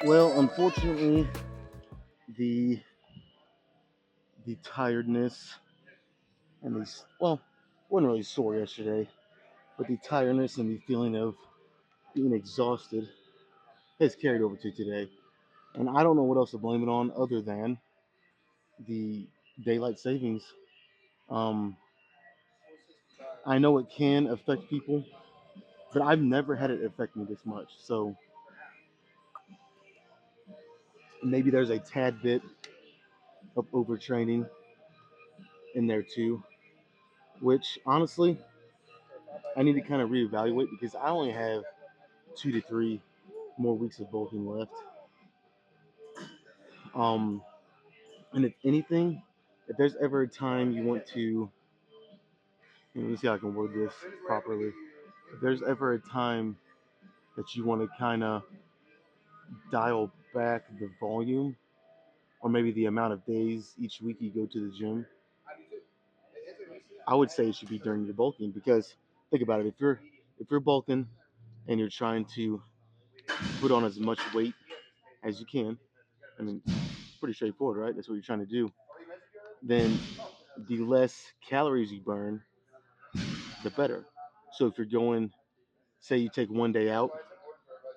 Well, unfortunately, the the tiredness and these well, wasn't really sore yesterday, but the tiredness and the feeling of being exhausted has carried over to today. And I don't know what else to blame it on other than the daylight savings. Um, I know it can affect people, but I've never had it affect me this much. So maybe there's a tad bit of overtraining in there too, which honestly I need to kind of reevaluate because I only have 2 to 3 more weeks of bulking left. Um, and if anything, if there's ever a time you want to, let me see how I can word this properly. If there's ever a time that you want to kind of dial back the volume or maybe the amount of days each week you go to the gym, I would say it should be during your bulking because think about it. If you're bulking and you're trying to put on as much weight as you can, I mean, pretty straightforward, right? That's what you're trying to do. Then the less calories you burn, the better. So if you're going, say you take one day out,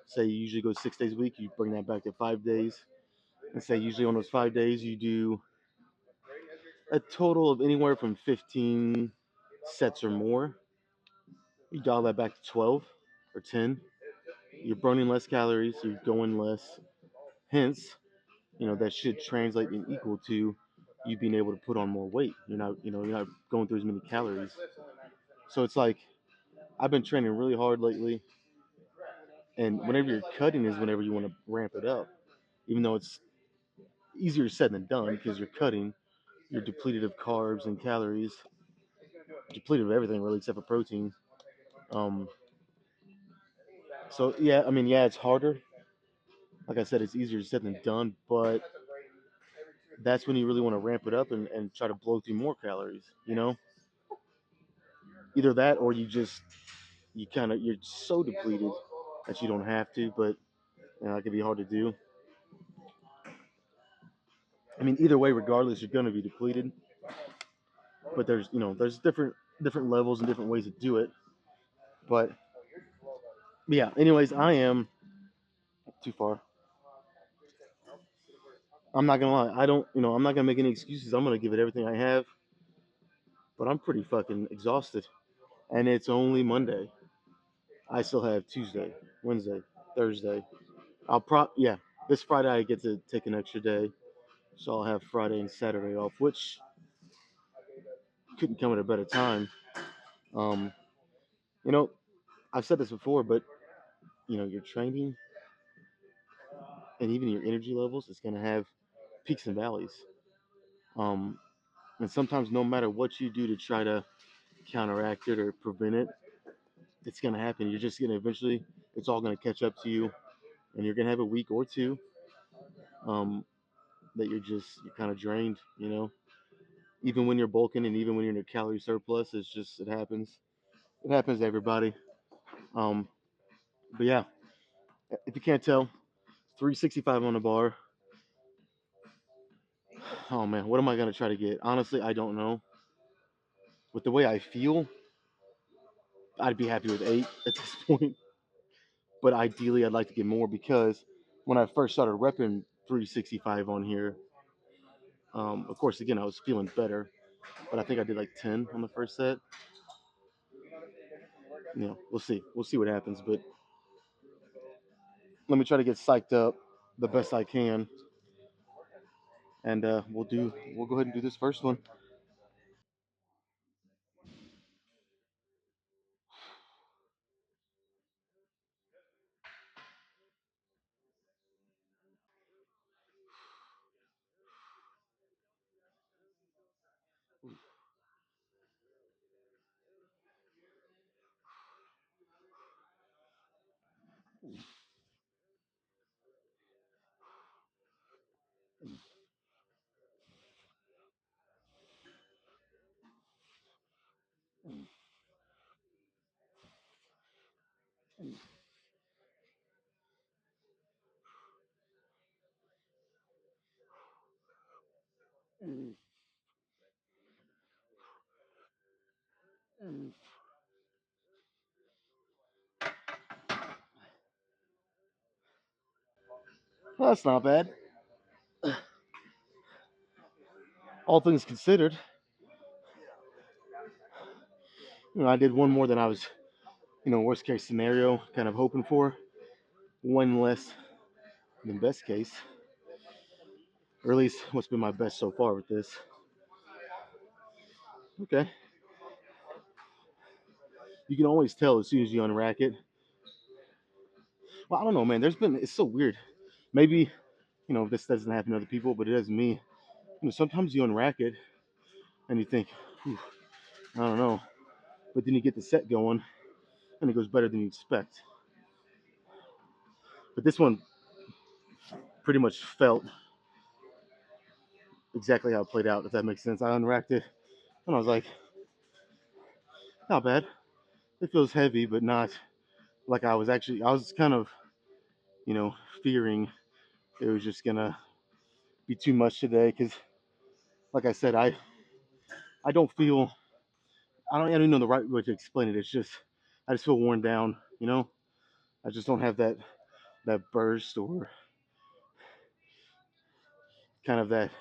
say you usually go 6 days a week, you bring that back to 5 days, and say usually on those 5 days you do a total of anywhere from 15 sets or more. You dial that back to 12 or 10. You're burning less calories, you're going less. Hence, that should translate and equal to you being able to put on more weight. You're not going through as many calories. So it's like I've been training really hard lately, and whenever you're cutting is whenever you want to ramp it up. Even though it's easier said than done because you're cutting, you're depleted of carbs and calories, depleted of everything really except for protein. Um, so yeah, I mean, yeah, it's harder. Like I said, it's easier said than done, but that's when you really want to ramp it up and try to blow through more calories. Either that or you're so depleted that you don't have to, but it can be hard to do. I mean, either way, regardless, you're going to be depleted. But there's different levels and different ways to do it. But yeah, anyways, I am too far. I'm not gonna lie. I don't, I'm not gonna make any excuses. I'm gonna give it everything I have. But I'm pretty fucking exhausted, and it's only Monday. I still have Tuesday, Wednesday, Thursday. Yeah. This Friday I get to take an extra day, so I'll have Friday and Saturday off, which couldn't come at a better time. Um, you know, I've said this before, but your training and even your energy levels is gonna have peaks and valleys. Um, and sometimes no matter what you do to try to counteract it or prevent it, it's gonna happen. You're just gonna eventually, it's all gonna catch up to you, and you're gonna have a week or two um, that you're kind of drained. Even when you're bulking and even when you're in a calorie surplus, it happens. It happens to everybody. Um, but yeah, if you can't tell, 365 on the bar. Oh man, what am I gonna try to get? Honestly, I don't know. With the way I feel, I'd be happy with 8 at this point. But ideally, I'd like to get more because when I first started repping 365 on here, of course, again, I was feeling better, but I think I did like 10 on the first set. We'll see. We'll see what happens. But let me try to get psyched up the best I can. and we'll go ahead and do this first one. Well, that's not bad. All things considered, I did one more than I was, worst case scenario, kind of hoping for. One less than best case, or at least what's been my best so far with this. Okay, you can always tell as soon as you unrack it. Well, I don't know, man. It's so weird. Maybe this doesn't happen to other people, but it does me. Sometimes you unrack it and you think, "Whew, I don't know," but then you get the set going and it goes better than you expect. But this one pretty much felt exactly how it played out, if that makes sense. I unracked it and I was like, not bad. It feels heavy, but not like I was kind of, fearing it was just gonna be too much today because, like I said, I don't feel, I don't even know the right way to explain it. It's just, I just feel worn down. I just don't have that burst or kind of that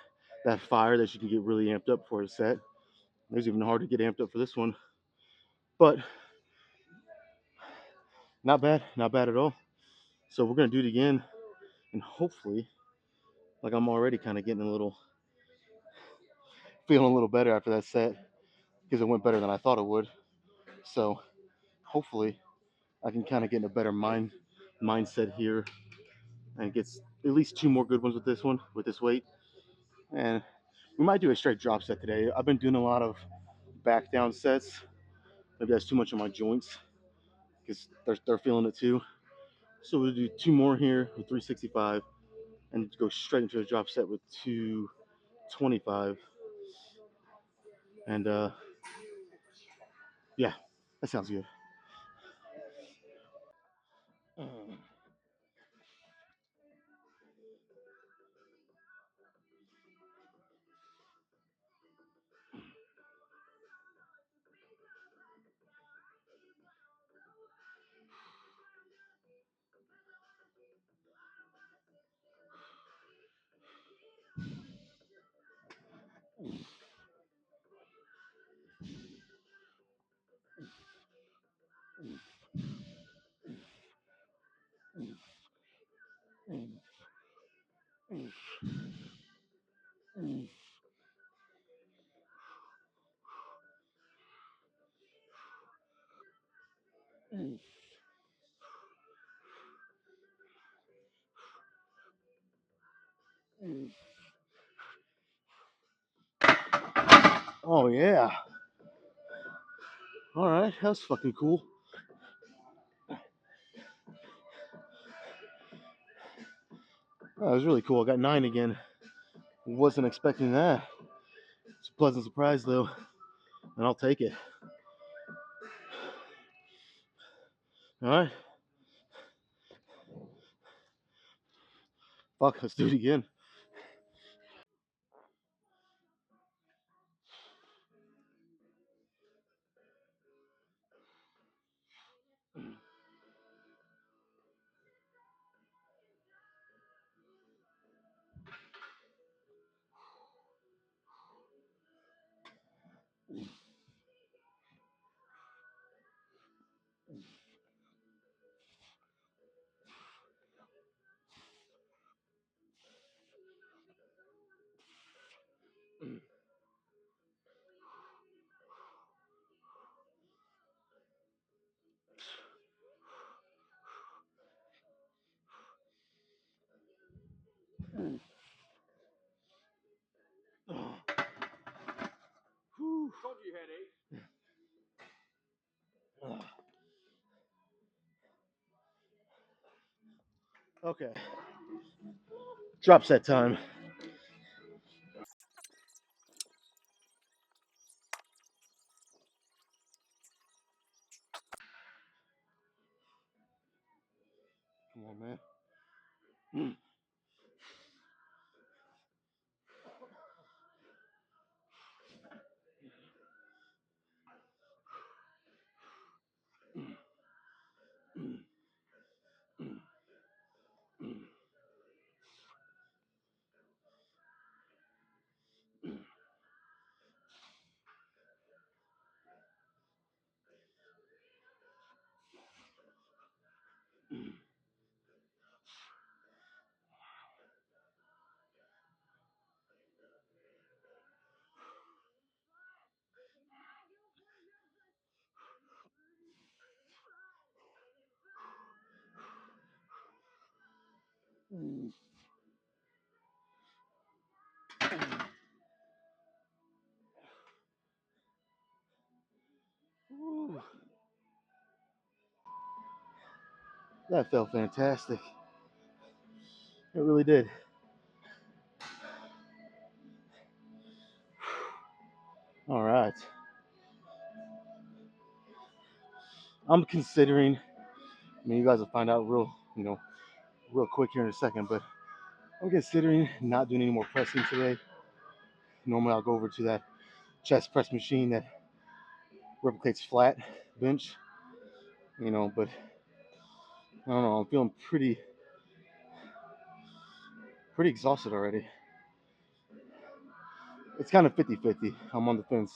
fire that you can get really amped up for a set. It was even hard to get amped up for this one, but not bad at all. So we're gonna do it again, and hopefully, like I'm already kind of getting feeling a little better after that set because it went better than I thought it would. So hopefully, I can kind of get in a better mindset here and get at least two more good ones with this one with this weight. And we might do a straight drop set today. I've been doing a lot of back down sets. Maybe that's too much on my joints because they're feeling it too. So we'll do two more here with 365 and go straight into a drop set with 225. And yeah, that sounds good. Oh yeah. All right, that was fucking cool. That was really cool. I got 9 again. Wasn't expecting that. It's a pleasant surprise though, and I'll take it. All right. Fuck, let's do it again. Whew. Okay. Drop set time. Come on, man. Whew. That felt fantastic. It really did. All right. I'm considering. I mean, you guys will find out real quick here in a second. But I'm considering not doing any more pressing today. Normally, I'll go over to that chest press machine that replicates flat bench. But I don't know. I'm feeling pretty exhausted already. It's kind of 50-50. I'm on the fence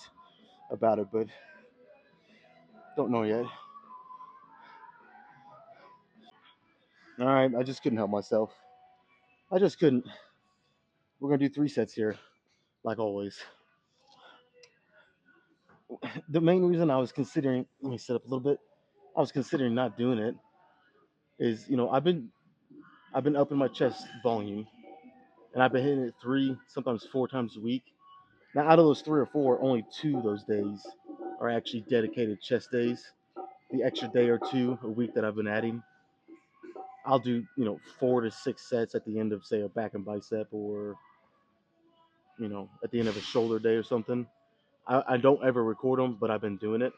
about it, but don't know yet. All right, I just couldn't help myself. I just couldn't. We're gonna do 3 sets here, like always. The main reason I was considering, let me set up a little bit. I was considering not doing it is, I've been upping my chest volume, and I've been hitting it 3, sometimes 4 times a week. Now, out of those 3 or 4, only 2 of those days are actually dedicated chest days. The extra day or 2 a week that I've been adding, I'll do 4 to 6 sets at the end of, say, a back and bicep, or at the end of a shoulder day or something. I don't ever record them, but I've been doing it,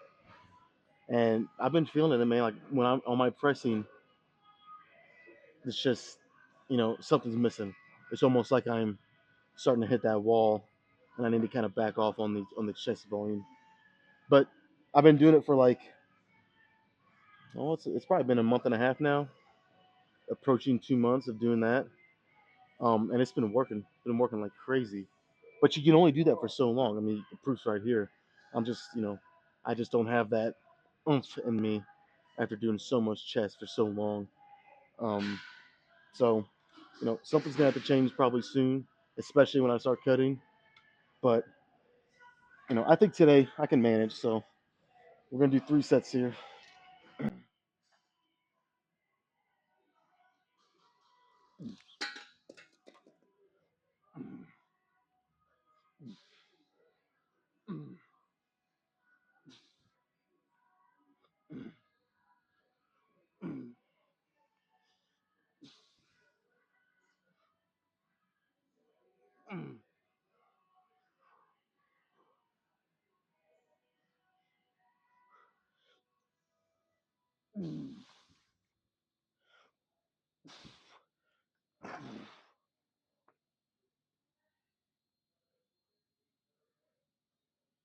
and I've been feeling it, man. Like when I'm on my pressing, it's just something's missing. It's almost like I'm starting to hit that wall, and I need to kind of back off on the chest volume. But I've been doing it for like, it's probably been a month and a half now, approaching 2 months of doing that. And it's been working. It's been working like crazy. But you can only do that for so long. I mean, the proof's right here. I'm just, I just don't have that oomph in me after doing so much chest for so long. Um, so, something's gonna have to change probably soon, especially when I start cutting. But I think today I can manage. So we're gonna do 3 sets here.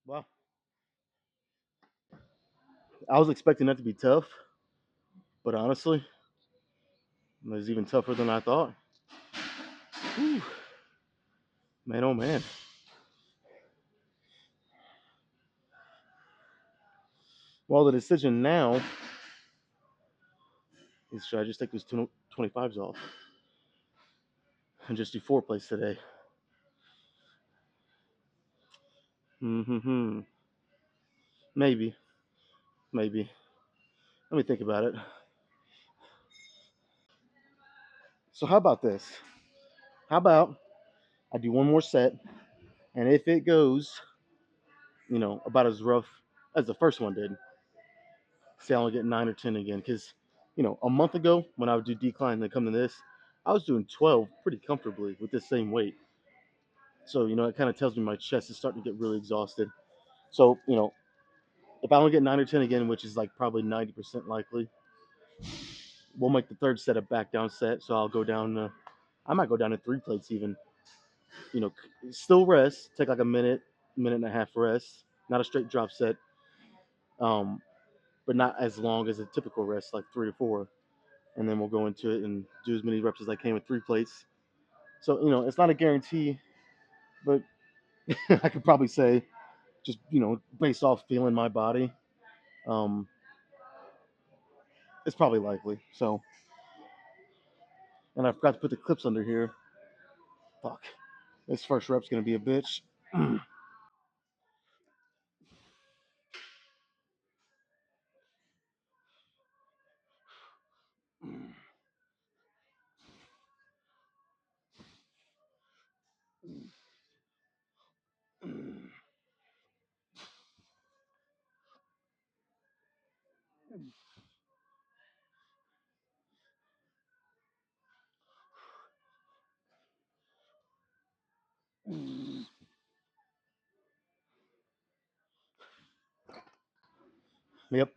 Well, I was expecting that to be tough, but honestly, it was even tougher than I thought. Whew. Man, oh man. Well, the decision now is, should I just take those 25s off and just do 4 plays today? Mm-hmm. Maybe. Maybe. Let me think about it. So how about this? How about I do one more set, and if it goes, about as rough as the first one did, say I only get 9 or 10 again. Because, a month ago when I would do decline and then come to this, I was doing 12 pretty comfortably with the same weight. So, it kind of tells me my chest is starting to get really exhausted. So, if I don't get 9 or 10 again, which is like probably 90% likely, we'll make the third set a back down set. So I'll go down, I might go down to 3 plates even. Still rest, take like a minute, minute and a half rest, not a straight drop set, um, but not as long as a typical rest, like 3 or 4. And then we'll go into it and do as many reps as I can with 3 plates. So, it's not a guarantee, but I could probably say, just, based off feeling my body, um, it's probably likely. So, and I forgot to put the clips under here. Fuck. This first rep's going to be a bitch. Yep.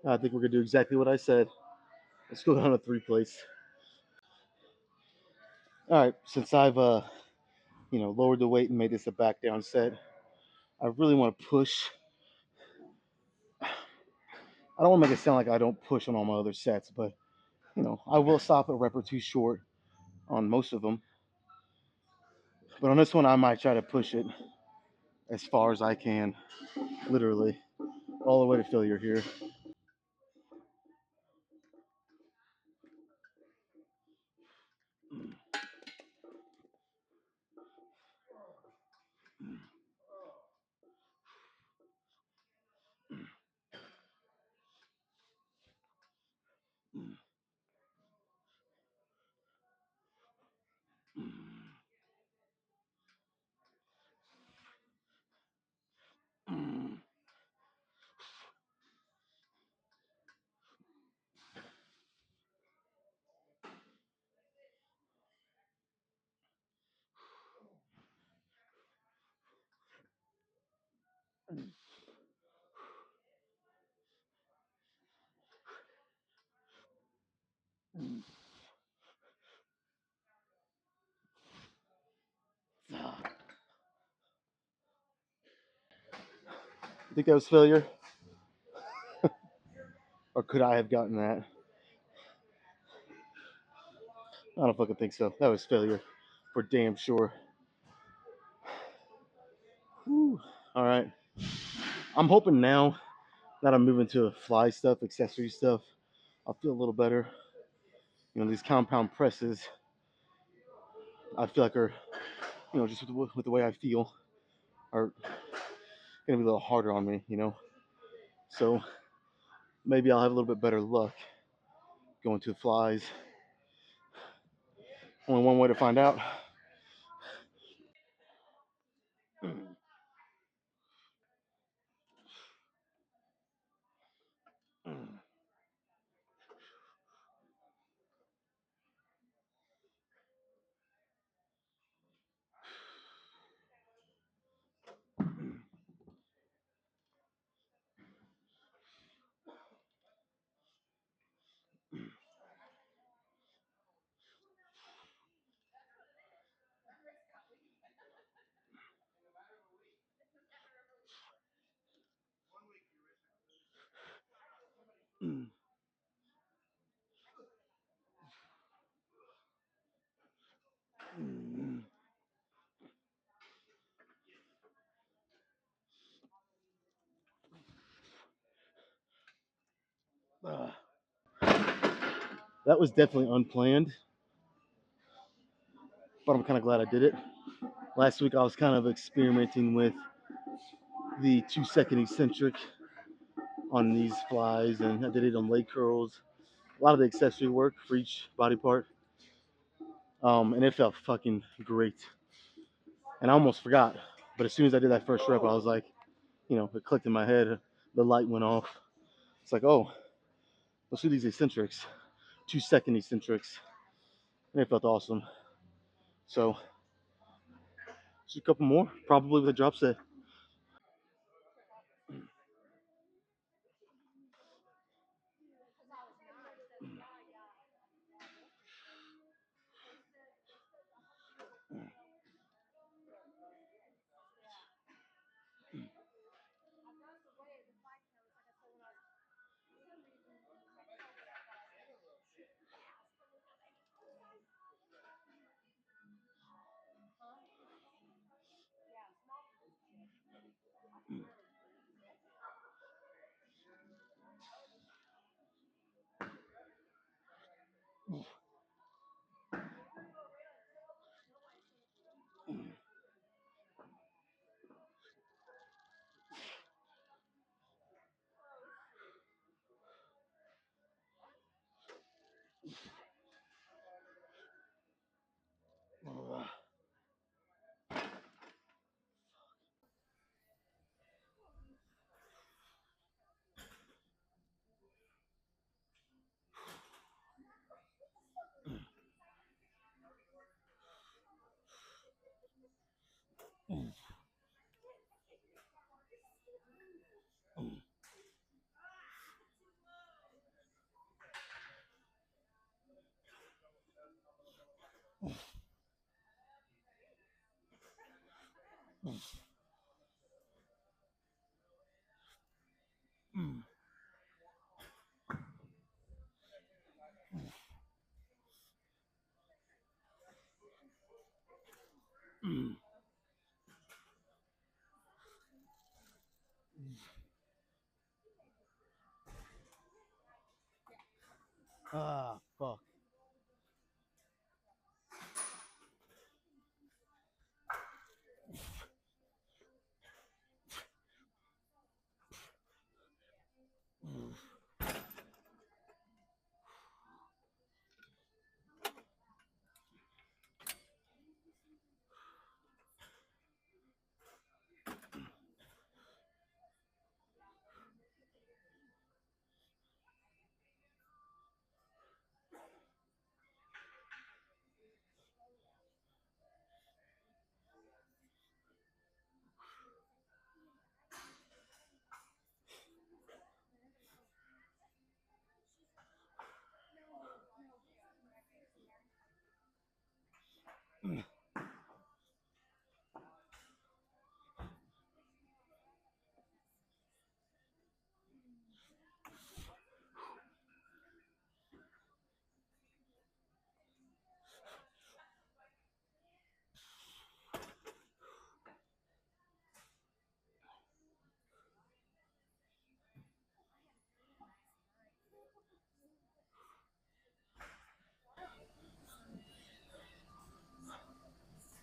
I think we're going to do exactly what I said. Let's go down to 3 plates. All right. Since I've, lowered the weight and made this a back down set, I really want to push. I don't want to make it sound like I don't push on all my other sets, but, I will stop a rep or two short on most of them. But on this one, I might try to push it as far as I can, literally, all the way to failure here. Think that was failure? Or could I have gotten that? I don't fucking think so. That was failure, for damn sure. Whew. All right. I'm hoping now that I'm moving to fly stuff, accessory stuff, I'll feel a little better. These compound presses, I feel like are, just with the way I feel, are gonna be a little harder on me. So maybe I'll have a little bit better luck going to flies. Only one way to find out. That was definitely unplanned, but I'm kind of glad I did it. Last week I was kind of experimenting with the 2 second eccentric on these flies, and I did it on leg curls. A lot of the accessory work for each body part. and it felt fucking great. And I almost forgot, but as soon as I did that first rep, I was like, it clicked in my head. The light went off. It's like, oh, let's do these eccentrics, 2 second eccentrics, and it felt awesome. So just a couple more, probably with a drop set. Ah, fuck.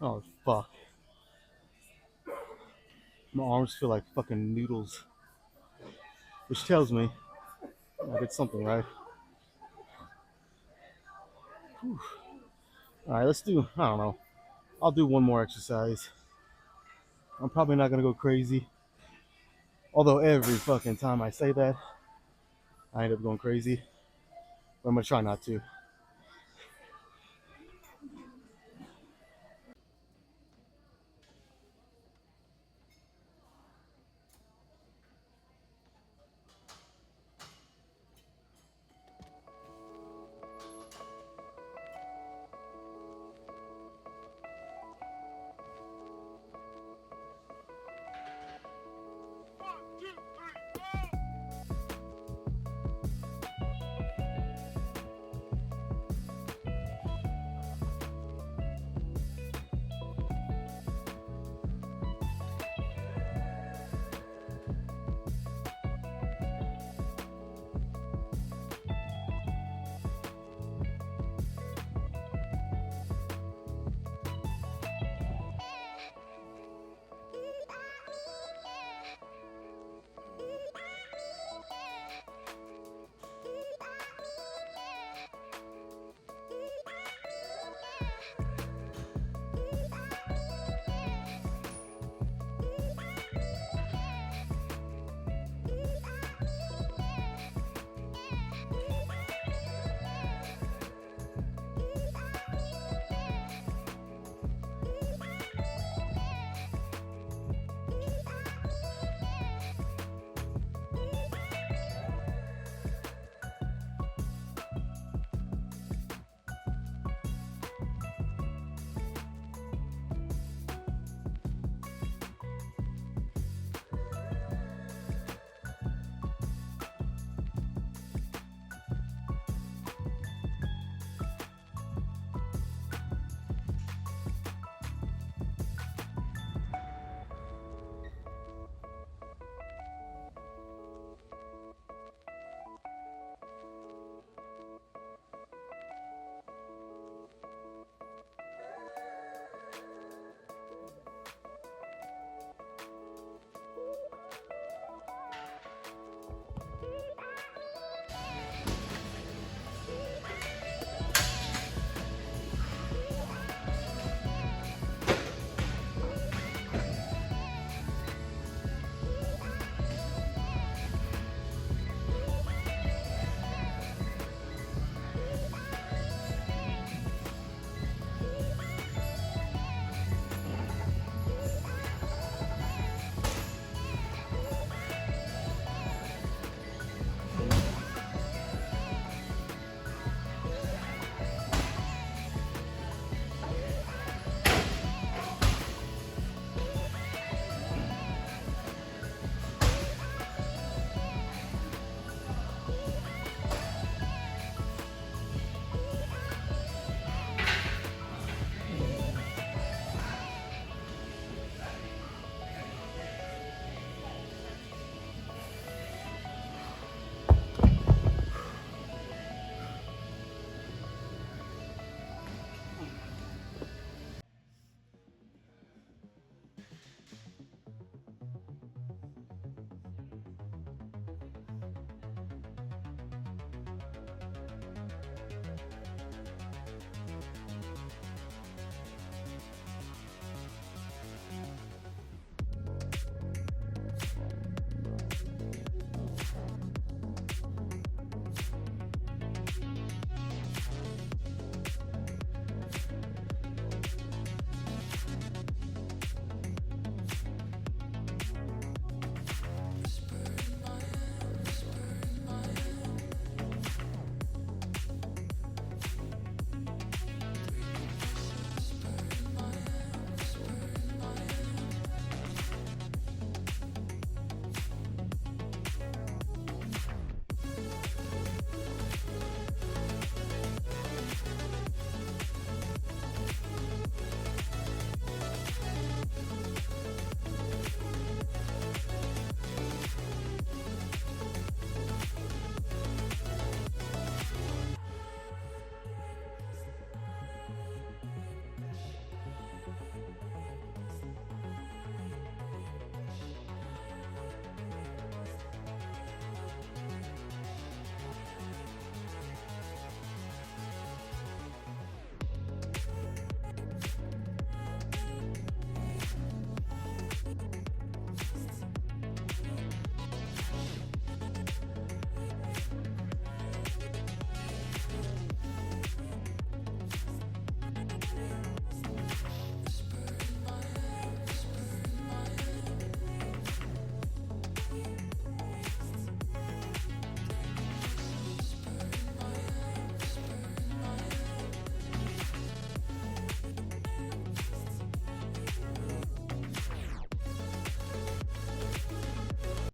Oh, fuck. My arms feel like fucking noodles, which tells me I did something right. All right, let's do, I don't know. I'll do one more exercise. I'm probably not gonna go crazy. Although every fucking time I say that, I end up going crazy. But I'm gonna try not to.